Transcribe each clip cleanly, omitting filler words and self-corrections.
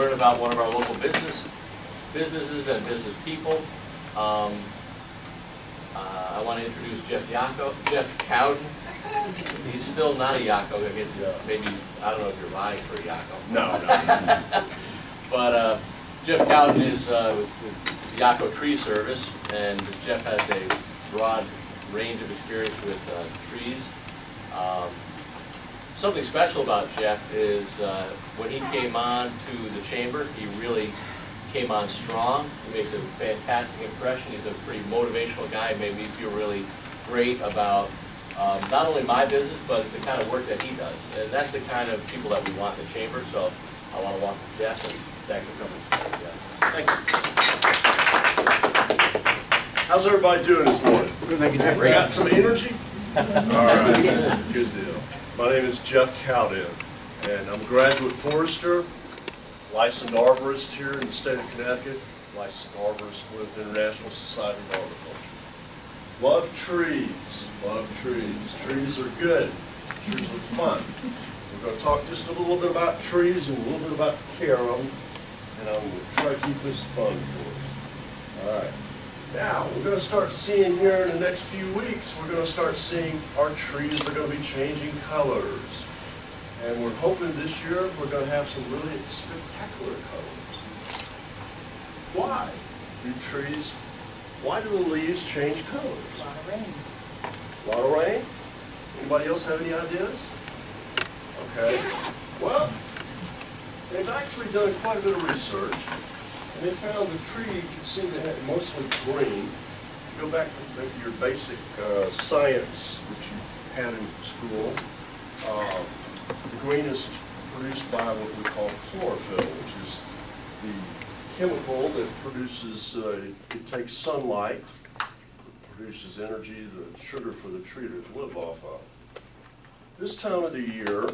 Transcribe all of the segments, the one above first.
learn about one of our local businesses and business people. I want to introduce Jeff Cowden. He's still not a Yako. I guess maybe, I don't know if you're vying for a Yako. No. But Jeff Cowden is with the Yako Tree Service, and Jeff has a broad range of experience with trees. Something special about Jeff is when he came on to the chamber, he really came on strong. He makes a fantastic impression. He's a pretty motivational guy. Made me feel really great about not only my business, but the kind of work that he does. And that's the kind of people that we want in the chamber. So I want to welcome Jeff and thank you for coming. Thank you. How's everybody doing this morning? Good, thank you, Jeff. Got some energy? All right, good deal. My name is Jeff Cowden, and I'm a graduate forester, licensed arborist here in the state of Connecticut, licensed arborist with the International Society of Arboriculture. Love trees, love trees. Trees are good, trees are fun. We're going to talk just a little bit about trees and a little bit about the care of them, and I'm going to try to keep this fun for us. All right. Now, we're going to start seeing here in the next few weeks, we're going to start seeing our trees are going to be changing colors. And we're hoping this year we're going to have some really spectacular colors. Why do trees, why do the leaves change colors? A lot of rain. A lot of rain? Anybody else have any ideas? Okay. Well, they've actually done quite a bit of research. And they found the tree can seem to have mostly green. Go back to your basic science that you had in school. The green is produced by what we call chlorophyll, which is the chemical that produces, it takes sunlight, produces energy, the sugar for the tree to live off of. This time of the year,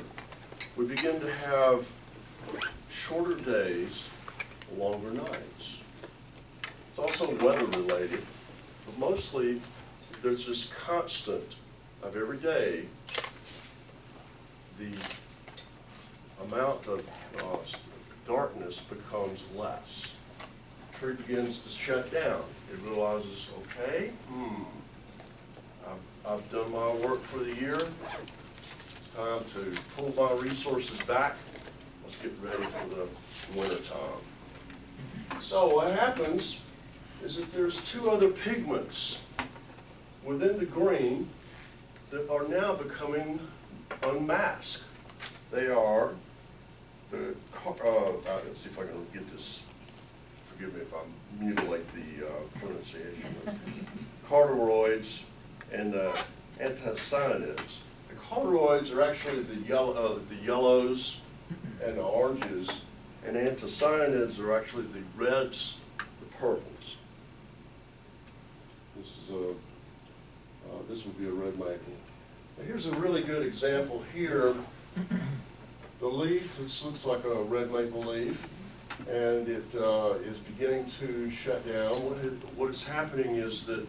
we begin to have shorter days, longer nights. It's also weather related, but mostly there's this constant of every day, the amount of darkness becomes less. The tree begins to shut down. It realizes, okay, I've done my work for the year. It's time to pull my resources back. Let's get ready for the winter time. So what happens is that there's two other pigments within the green that are now becoming unmasked. They are the, let's see if I can get this, forgive me if I mutilate the pronunciation, corduroids and anthocyanins. The corduroids are actually the yellows and the oranges, and anthocyanins are actually the reds, the purples. This is this would be a red maple. Now here's a really good example here. The leaf, this looks like a red maple leaf, and it is beginning to shut down. What is happening is that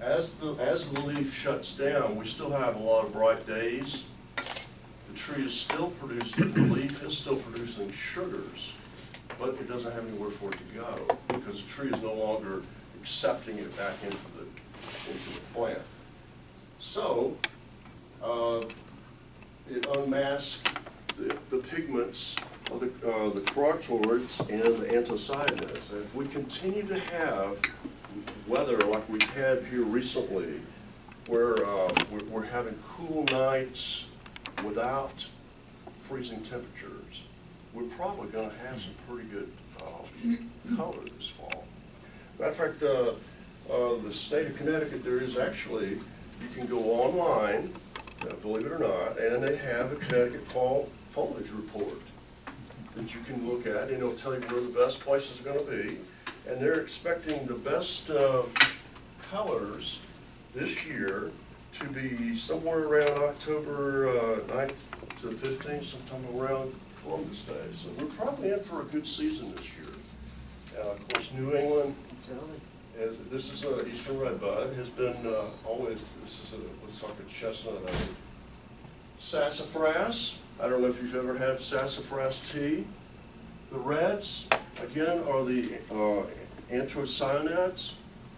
as the leaf shuts down, we still have a lot of bright days. The tree is still producing, the leaf is still producing sugars, but it doesn't have anywhere for it to go because the tree is no longer accepting it back into the plant. So it unmasks the pigments of the corduroids and the anthocyanins. And if we continue to have weather like we've had here recently, where we're having cool nights without freezing temperatures, we're probably going to have some pretty good color this fall. Matter of fact, the state of Connecticut, there is actually, you can go online, believe it or not, and they have a Connecticut fall foliage report that you can look at, and it'll tell you where the best places are going to be. And they're expecting the best colors this year to be somewhere around October 9th to the 15th, sometime around Columbus Day. So we're probably in for a good season this year. Of course, New England, this is an eastern redbud, has been always, this is looks like a chestnut. Sassafras, I don't know if you've ever had sassafras tea. The reds, again, are the anthocyanins,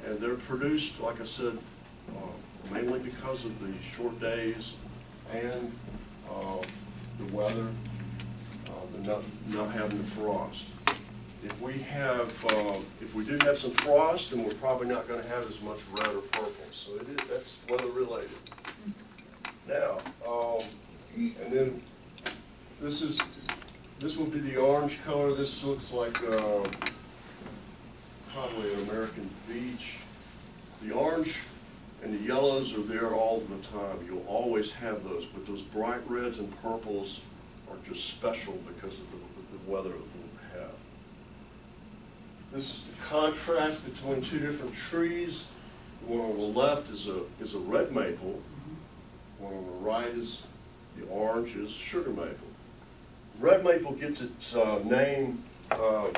and they're produced, like I said, mainly because of the short days and the weather, the not having the frost. If we do have some frost, then we're probably not going to have as much red or purple. So that's weather related. Now, and then this will be the orange color. This looks like probably an American beach. The orange and the yellows are there all the time. You'll always have those, but those bright reds and purples are just special because of the weather that we'll have. This is the contrast between two different trees. The one on the left is a red maple. The one on the right is the orange is sugar maple. Red maple gets its name,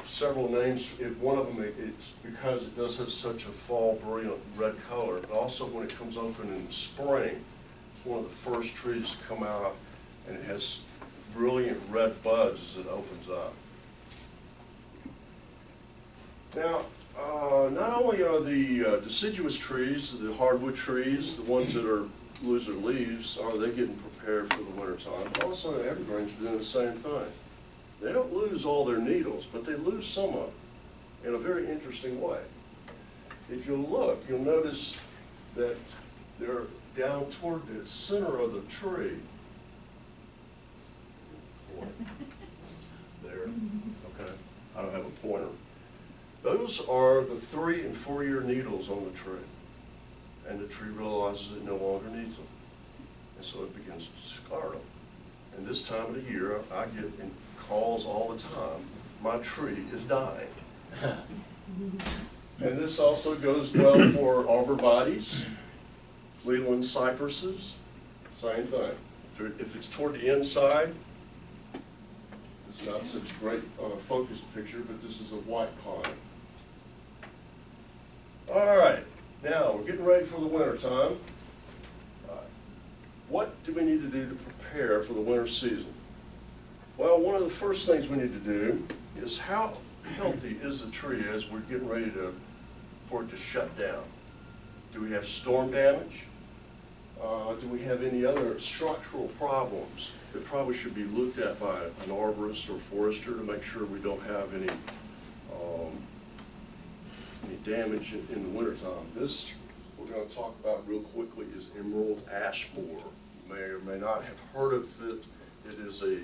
several names. One of them, it's because it does have such a fall brilliant red color, but also when it comes open in the spring, it's one of the first trees to come out, and it has brilliant red buds as it opens up. Now, not only are the deciduous trees, the hardwood trees, the ones that lose their leaves, are they getting prepared for the winter time, but also the evergreens are doing the same thing. They don't lose all their needles, but they lose some of them in a very interesting way. If you look, you'll notice that they're down toward the center of the tree. There, okay, I don't have a pointer. Those are the 3- and 4-year needles on the tree. And the tree realizes it no longer needs them. And so it begins to discard them. And this time of the year, I get calls all the time, my tree is dying. And this also goes well for arborvitaes, Leland cypresses, same thing. If it's toward the inside, it's not such a great focused picture, but this is a white pine. All right, now we're getting ready for the winter time. What do we need to do to prepare for the winter season? Well, one of the first things we need to do is how healthy is the tree as we're getting ready for it to shut down? Do we have storm damage? Do we have any other structural problems that probably should be looked at by an arborist or forester to make sure we don't have any damage in the wintertime? This we're going to talk about real quickly is emerald ash borer. You may or may not have heard of it. It is a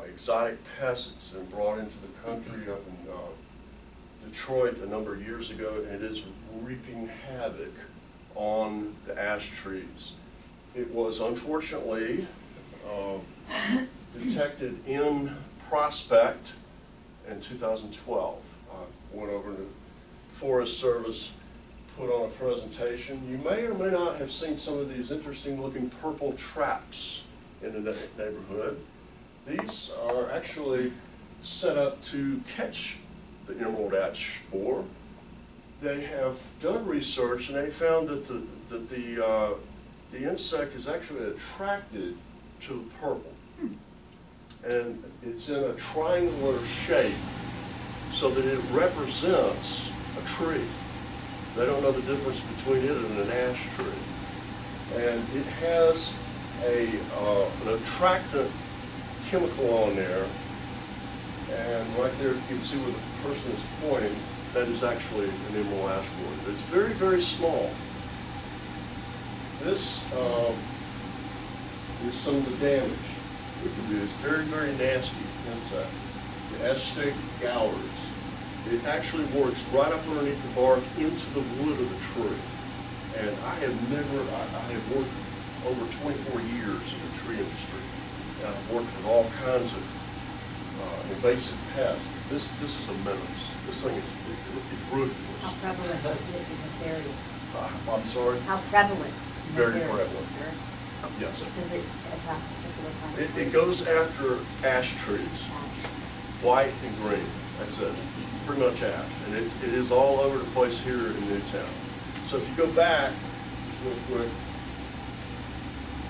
exotic pest that's been brought into the country up in Detroit a number of years ago, and it is wreaking havoc on the ash trees. It was unfortunately detected in Prospect in 2012. I went over to the Forest Service, put on a presentation. You may or may not have seen some of these interesting looking purple traps in the neighborhood. These are actually set up to catch the emerald ash borer. They have done research and they found that the insect is actually attracted to the purple. And it's in a triangular shape so that it represents a tree. They don't know the difference between it and an ash tree. And it has an attractant chemical on there, and right there you can see where the person is pointing, that is actually an emerald ash borer. It's very, very small. This is some of the damage it can do. It's very, very nasty insect. The Aztec gowers. It actually works right up underneath the bark into the wood of the tree. And I have worked over 24 years in the tree industry. And I've worked with all kinds of invasive pests. This is a menace. This thing is ruthless. How prevalent is it in this area? I'm sorry? How prevalent in this Very area? prevalent. Yes. Does it attack particular kind of It trees? goes after ash trees, Ash. white and green. That's it. Pretty much ash. And it is all over the place here in Newtown. So if you go back real quick,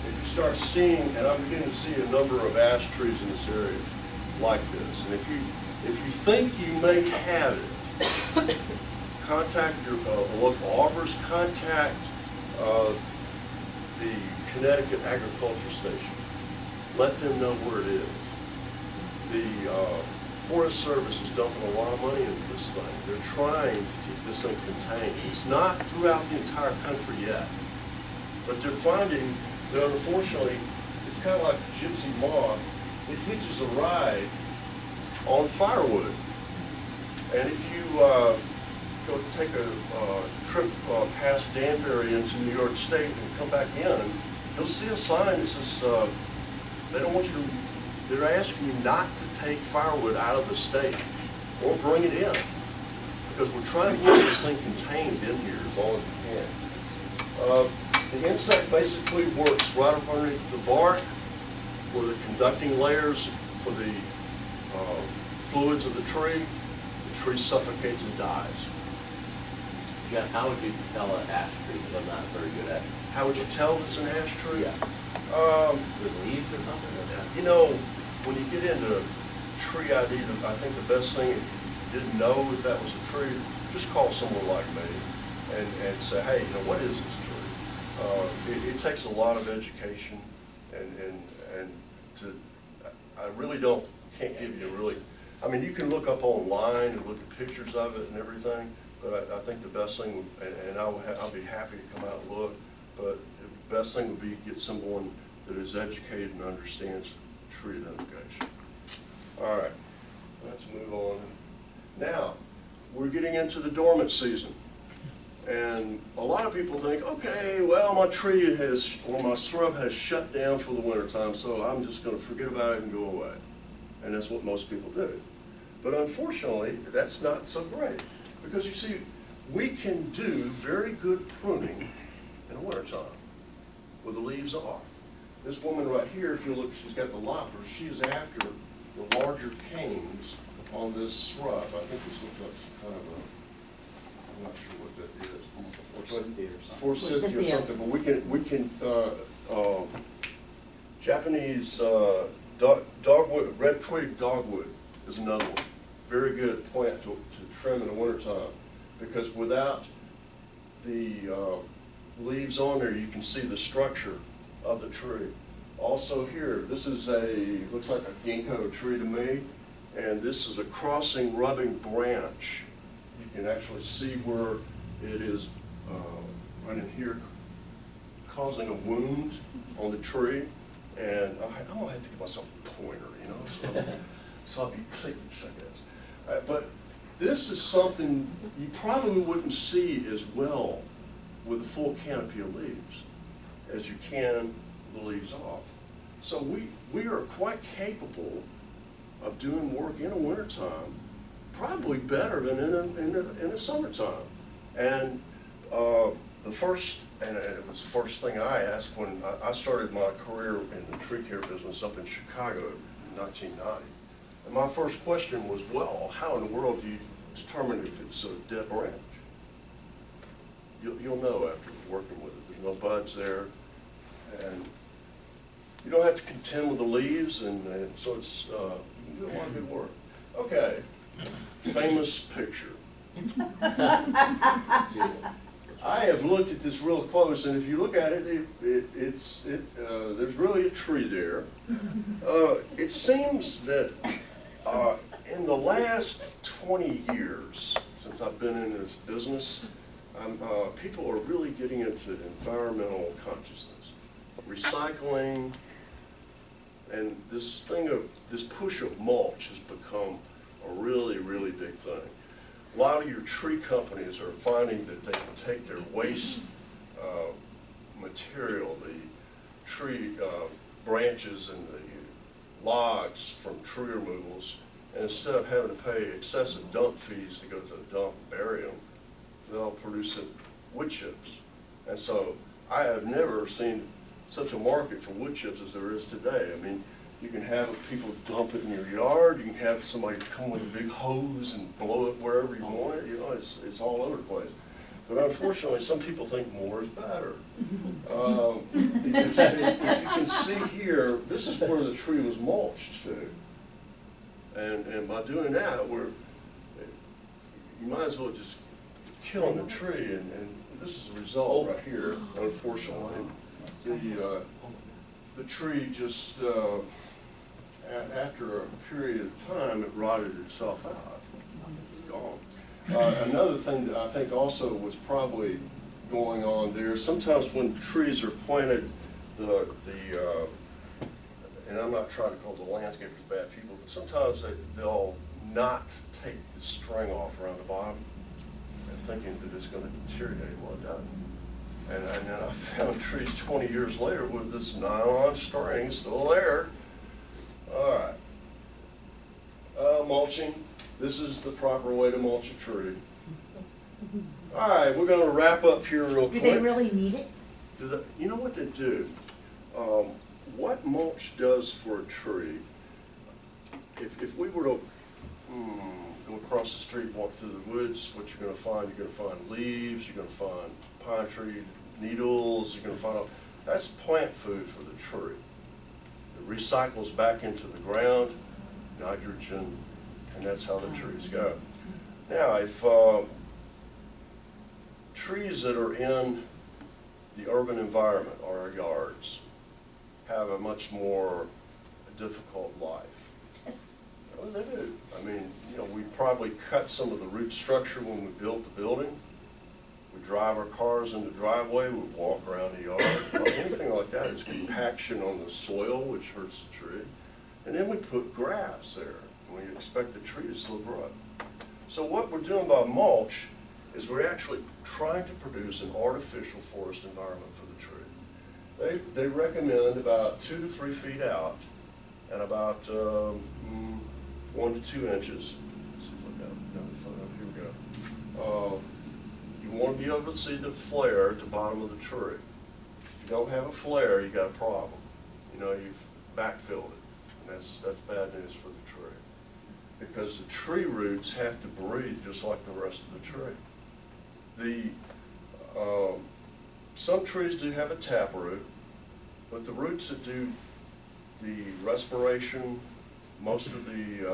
if you start seeing, and I'm beginning to see a number of ash trees in this area, like this. And if you think you may have it, contact your local arborist, contact the Connecticut Agriculture Station. Let them know where it is. The Forest Service is dumping a lot of money into this thing. They're trying to keep this thing contained. It's not throughout the entire country yet, but they're finding that unfortunately, it's kind of like gypsy moth. It hitches a ride on firewood. And if you go take a trip past Danbury into New York State and come back in, you'll see a sign that says, they don't want you to, they're asking you not to take firewood out of the state or bring it in, because we're trying to keep this thing contained in here as long as we can. The insect basically works right up underneath the bark, where the conducting layers for the fluids of the tree suffocates and dies. Jeff, how would you tell an ash tree? Because I'm not very good at it. How would you tell it's an ash tree? Yeah. With leaves or something? Or You know, when you get into tree ID, I think the best thing, if you didn't know if that was a tree, just call someone like me and say, hey, you know, what is this tree? It takes a lot of education, and I really can't give you really, I mean, you can look up online and look at pictures of it and everything, but I think the best thing, and I'll be happy to come out and look, but the best thing would be to get someone that is educated and understands tree identification. All right, let's move on. Now, we're getting into the dormant season. And a lot of people think, okay, well, my tree has, or my shrub has shut down for the wintertime, so I'm just going to forget about it and go away. And that's what most people do. But unfortunately, that's not so great. Because you see, we can do very good pruning in the wintertime with the leaves off. This woman right here, if you look, she's got the loppers. She is after the larger canes on this shrub. I think this looks like some kind of a, I'm not sure what that is. Forsythia or something, but we can Japanese dogwood, red twig dogwood is another one. Very good plant to trim in the wintertime, because without the leaves on there, you can see the structure of the tree. Also here, this is looks like a ginkgo tree to me, and this is a crossing rubbing branch. You can actually see where it is right in here, causing a wound on the tree, and I'm gonna have to give myself a pointer, you know, so I'll be clickish, I guess. But this is something you probably wouldn't see as well with a full canopy of leaves as you can with the leaves off. So we are quite capable of doing work in the wintertime, probably better than in the summertime. And the first, and it was the first thing I asked when I started my career in the tree care business up in Chicago in 1990. And my first question was, well, how in the world do you determine if it's a dead branch? You'll know after working with it. There's no buds there, and you don't have to contend with the leaves, and so it's you can do a lot of good work. Okay, famous picture. I have looked at this real close, and if you look at it, there's really a tree there. It seems that in the last 20 years, since I've been in this business, people are really getting into environmental consciousness, recycling, and this push of mulch has become a really, really big thing. A lot of your tree companies are finding that they can take their waste material, the tree branches and the logs from tree removals, and instead of having to pay excessive dump fees to go to the dump and bury them, they'll produce it wood chips. And so I have never seen such a market for wood chips as there is today. I mean, you can have people dump it in your yard. You can have somebody come with a big hose and blow it wherever you want it. You know, it's all over the place. But unfortunately, some people think more is better. If you can see here, this is where the tree was mulched to. And by doing that, you might as well just killing the tree, and this is the result right here, unfortunately. The tree just, after a period of time, it rotted itself out. It's gone. Another thing that I think also was probably going on there, sometimes when trees are planted, and I'm not trying to call the landscapers bad people, but sometimes they'll not take the string off around the bottom, and thinking that it's going to deteriorate. Well, it doesn't. And then I found trees 20 years later with this nylon string still there. All right. Mulching. This is the proper way to mulch a tree. All right, we're going to wrap up here real quick. Do they really need it? You know what they do? What mulch does for a tree, if we were to go across the street, walk through the woods, what you're going to find leaves, you're going to find pine tree needles, you're going to find that's plant food for the tree. It recycles back into the ground, nitrogen, and that's how the trees go. Now, if trees that are in the urban environment or our yards have a much more difficult life. Well, they do. I mean, we probably cut some of the root structure when we built the building. We drive our cars in the driveway, we walk around the yard. Anything like that is compaction on the soil, which hurts the tree. And then we put grass there, and we expect the tree to still grow. So what we're doing by mulch is we're actually trying to produce an artificial forest environment for the tree. They recommend about 2 to 3 feet out and about 1 to 2 inches. Let's see if I got another photo. Here we go. You want to be able to see the flare at the bottom of the tree. If you don't have a flare, you got a problem. You've backfilled it, and that's bad news for the tree. Because the tree roots have to breathe just like the rest of the tree. Some trees do have a taproot, but the roots that do the respiration, most of the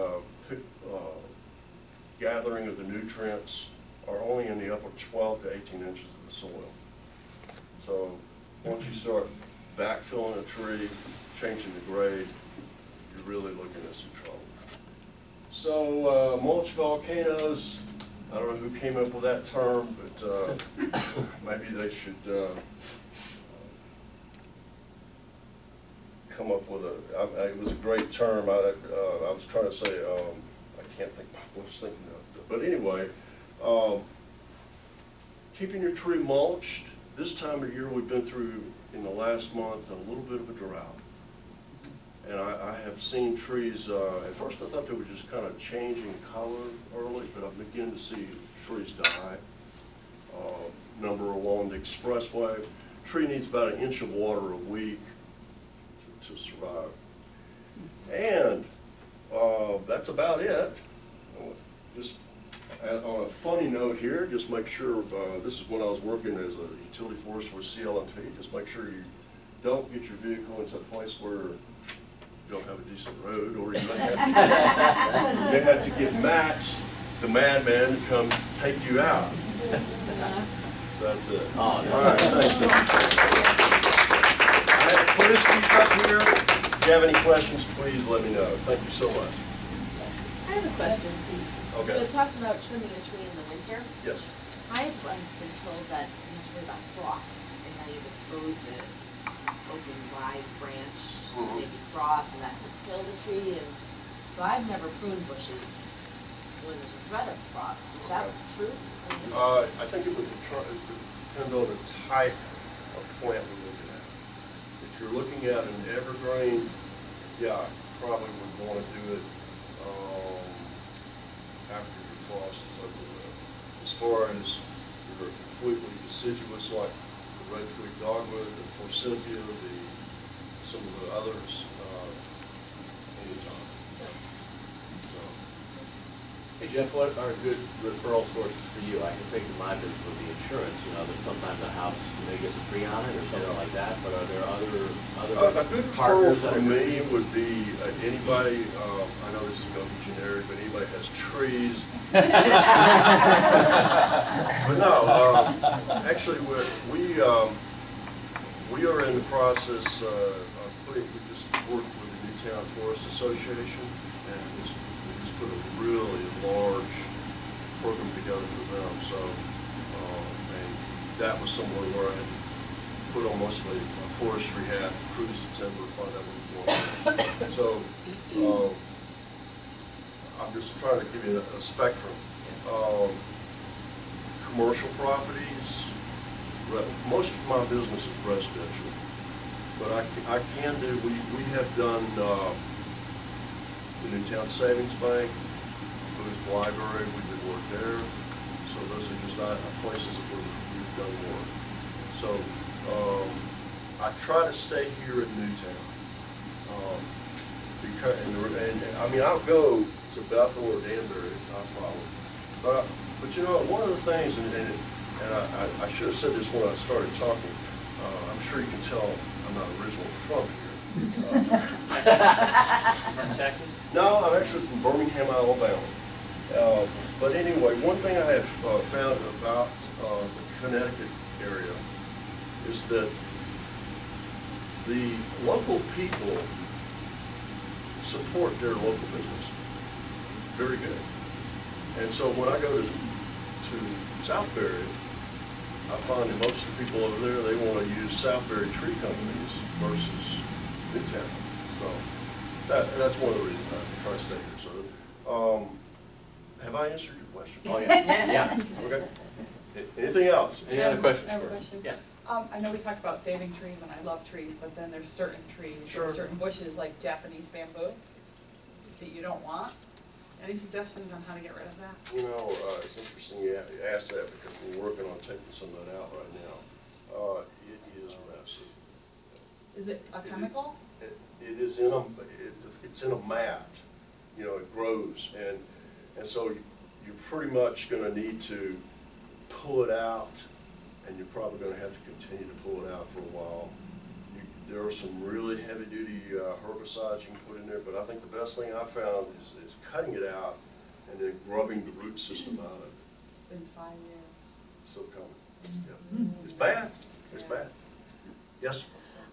gathering of the nutrients are only in the upper 12 to 18 inches of the soil. So once you start backfilling a tree, changing the grade, you're really looking at some trouble. So mulch volcanoes, I don't know who came up with that term, but maybe they should come up with it was a great term. I was trying to say, I can't think what I was thinking of. But anyway, keeping your tree mulched. This time of year we've been through, in the last month, a little bit of a drought. And I have seen trees, at first I thought they were just kind of changing color early, but I'm beginning to see trees die. Number along the expressway. Tree needs about 1 inch of water a week to survive. And that's about it. Just on a funny note here, just make sure, this is when I was working as a utility forester with CLNT, just make sure you don't get your vehicle into a place where you don't have a decent road, or you may have to get Max, the madman, to come take you out. So that's it. Oh, all right, thanks. I have Christy's up here. If you have any questions, please let me know. Thank you so much. I have a question. Okay. You had talked about trimming a tree in the winter. Yes. I've been told that you have to worry about frost and how you expose the open wide branch to maybe frost, and that could kill the tree. And so I've never pruned bushes when there's a threat of frost. Is that true? I think it would depend on the type of plant we're looking at. If you're looking at an evergreen, yeah, probably would want to do it after your frost is over with. As far as you're completely deciduous, like the red twig dogwood, the forsythia, some of the others, anytime. So. Hey Jeff, what are good referral sources for you? I can think of my business with the insurance, you know, that sometimes a house maybe gets a free on it or something like that, but are there other A good referral partners that for are good? me would be anybody, I know this is going to be generic, but anybody has trees. But no, actually, we are in the process of we just worked with the Newtown Forest Association, and we just put a really large program together for them. So, and that was somewhere where I had put on mostly a forestry hat, cruise the timber, find out what was going on. So, I'm just trying to give you a spectrum. Commercial properties, most of my business is residential, but I can do, we have done the Newtown Savings Bank, Booth Library, we did work there, so those are just not places that we've done work. So I try to stay here in Newtown, because, and I mean, I'll go to Bethel or Danbury, not a problem, but you know, one of the things, and I should have said this when I started talking, I'm sure you can tell I'm not originally from here. From Texas? No, I'm actually from Birmingham, Alabama. But anyway, one thing I have found about the Connecticut area is that the local people support their local business very good. And so when I go to Southbury, I find that most of the people over there, they want to use Southbury tree companies versus Newtown. So that's one of the reasons I try to stay here. So have I answered your question? Oh, yeah. Yeah. Okay. Anything else? Any other questions? I have a for us? question. Yeah. I know we talked about saving trees, and I love trees, but then there's certain trees, Sure. or certain bushes, like Japanese bamboo, that you don't want. Any suggestions on how to get rid of that? You know, it's interesting you ask that because we're working on taking some of that out right now. It is messy. Is it a chemical? It is in it's in a mat. You know, it grows, and so you're pretty much going to need to pull it out, and you're probably going to have to continue to pull it out for a while. There are some really heavy-duty herbicides you can put in there, but I think the best thing I've found is cutting it out and then grubbing the root system out of it. It's been 5 years. Still coming. Yeah. It's bad. It's bad. Yes?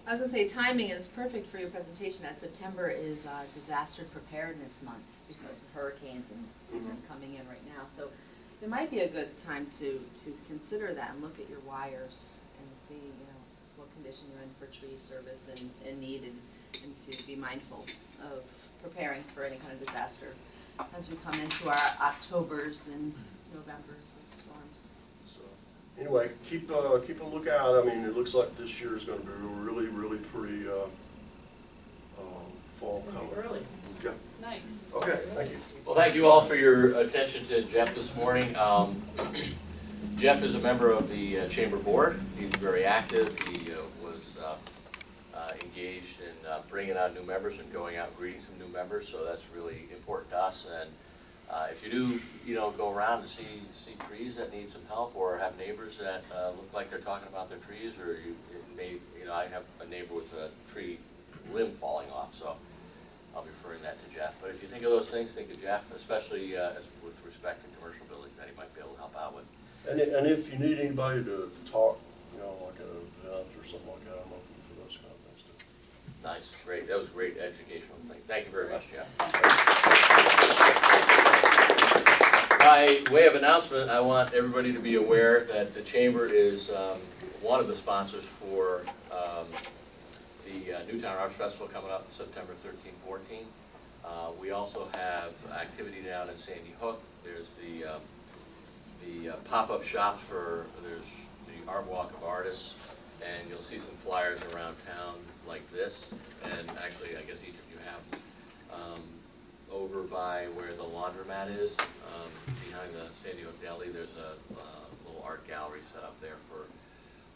I was gonna say, timing is perfect for your presentation, as September is disaster preparedness month because of hurricanes and season coming in right now. So it might be a good time to consider that and look at your wires and see, you know, what condition you're in for tree service and need, and to be mindful of preparing for any kind of disaster as we come into our Octobers and Novembers of storms. So, anyway, keep a lookout. I mean, it looks like this year is going to be really, really pretty fall coming. Early. Yeah. Nice. Okay, thank you. Well, thank you all for your attention to Jeff this morning. Jeff is a member of the Chamber Board. He's very active. He was engaged in bringing on new members and going out and greeting some new members, so that's really important to us. And if you do, you know, go around and see trees that need some help, or have neighbors that look like they're talking about their trees, or you know, I have a neighbor with a tree limb falling off, so I'll be referring that to Jeff. But if you think of those things, think of Jeff, especially with respect to commercial buildings that he might be able to help out with. And if you need anybody to talk, you know, like at an event or something like that, I'm open for those kind of things too. Nice, great. That was a great educational thing. Thank you very much, Jeff. By way of announcement, I want everybody to be aware that the Chamber is one of the sponsors for the Newtown Arts Festival coming up September 13, 14. We also have activity down in Sandy Hook. There's the pop-up shops there's the Art Walk of Artists, and you'll see some flyers around town like this. And actually, I guess each of you have over by where the laundromat is, behind the Sandy Hook Deli, there's a little art gallery set up there for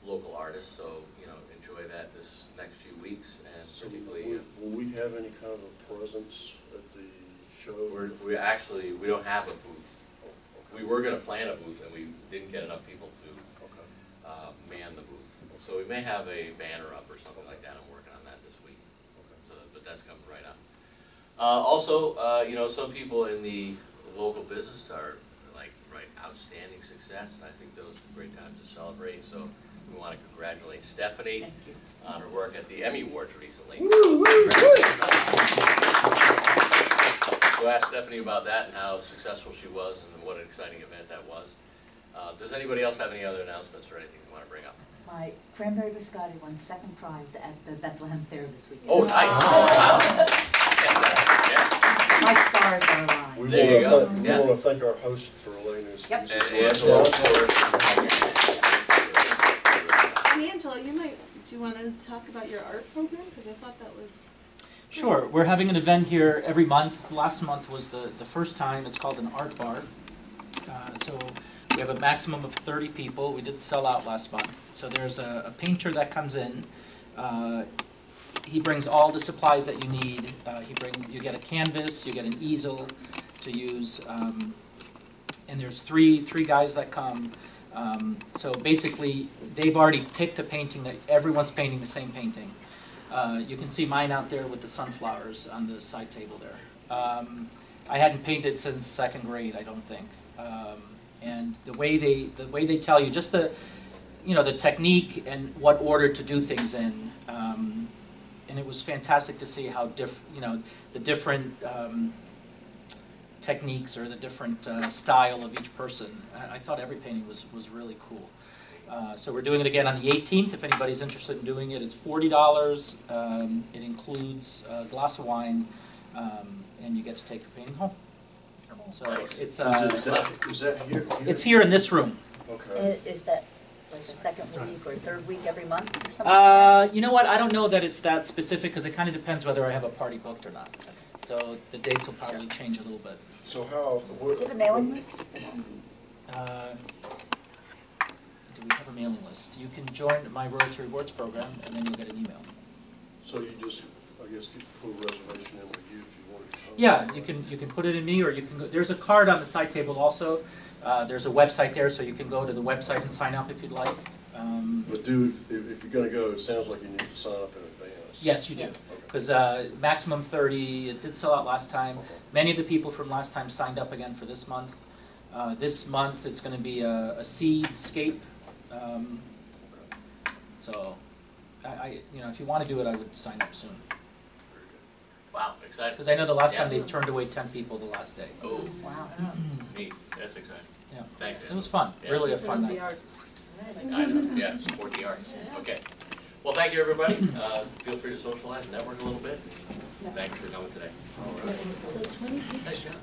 local artists. So, you know, enjoy that this next few weeks, and So particularly. will we have any kind of a presence at the show? We actually, we don't have a booth. We were gonna plan a booth and we didn't get enough people to man the booth. So we may have a banner up or something like that. I'm working on that this week. So, but that's coming right up. Also, you know, some people in the local business are like, right, outstanding success. And I think those are great times to celebrate. So we want to congratulate Stephanie on her work at the Emmy Awards recently. So ask Stephanie about that and how successful she was and what an exciting event that was. Does anybody else have any other announcements or anything you want to bring up? My cranberry biscotti won second prize at the Bethlehem Fair this weekend. Oh, nice. Wow. Yeah. My stars are aligned. There you go. We Yeah. want to thank our host for Elena's. Yep. And Angela, of course. And Angela, do you want to talk about your art program? Because I thought that was... Sure. We're having an event here every month. Last month was the first time. It's called an art bar. So we have a maximum of 30 people. We did sell out last month. So there's a painter that comes in. He brings all the supplies that you need. You get a canvas, you get an easel to use, and there's three guys that come. So basically, they've already picked a painting that everyone's painting the same painting. You can see mine out there with the sunflowers on the side table there. I hadn't painted since second grade, I don't think. And the way they tell you, just the technique and what order to do things in. And it was fantastic to see how the different techniques or the different style of each person. I thought every painting was really cool. So we're doing it again on the 18th. If anybody's interested in doing it, it's $40. It includes a glass of wine, and you get to take your painting home. So it's Is that here? it's here in this room. Okay. Is that like the second week or third week every month or something like You know what? I don't know that it's that specific because it kind of depends whether I have a party booked or not. So the dates will probably change a little bit. So how? that? Do you have a mailing list? Do we have a mailing list? You can join my Royalty Rewards program, and then you'll get an email. So you just, I guess, you put a reservation in with you if you want to come? Yeah, you can put it in me, or you can go. There's a card on the side table also. There's a website there, so you can go to the website and sign up if you'd like. But dude, if you're going to go, it sounds like you need to sign up in advance. Yes, you do. Because maximum 30. It did sell out last time. Many of the people from last time signed up again for this month. This month it's going to be a seascape. So, if you want to do it, I would sign up soon. Wow, excited. Because I know the last Yeah. time they turned away 10 people the last day. Oh, Wow. neat. That's exciting. Yeah, Thanks. it was fun. Yeah. Really a fun The night. arts. I know, yeah, support the arts. Okay. Well, thank you, everybody. Feel free to socialize and network a little bit. Thank you for coming today. So 20 Nice job.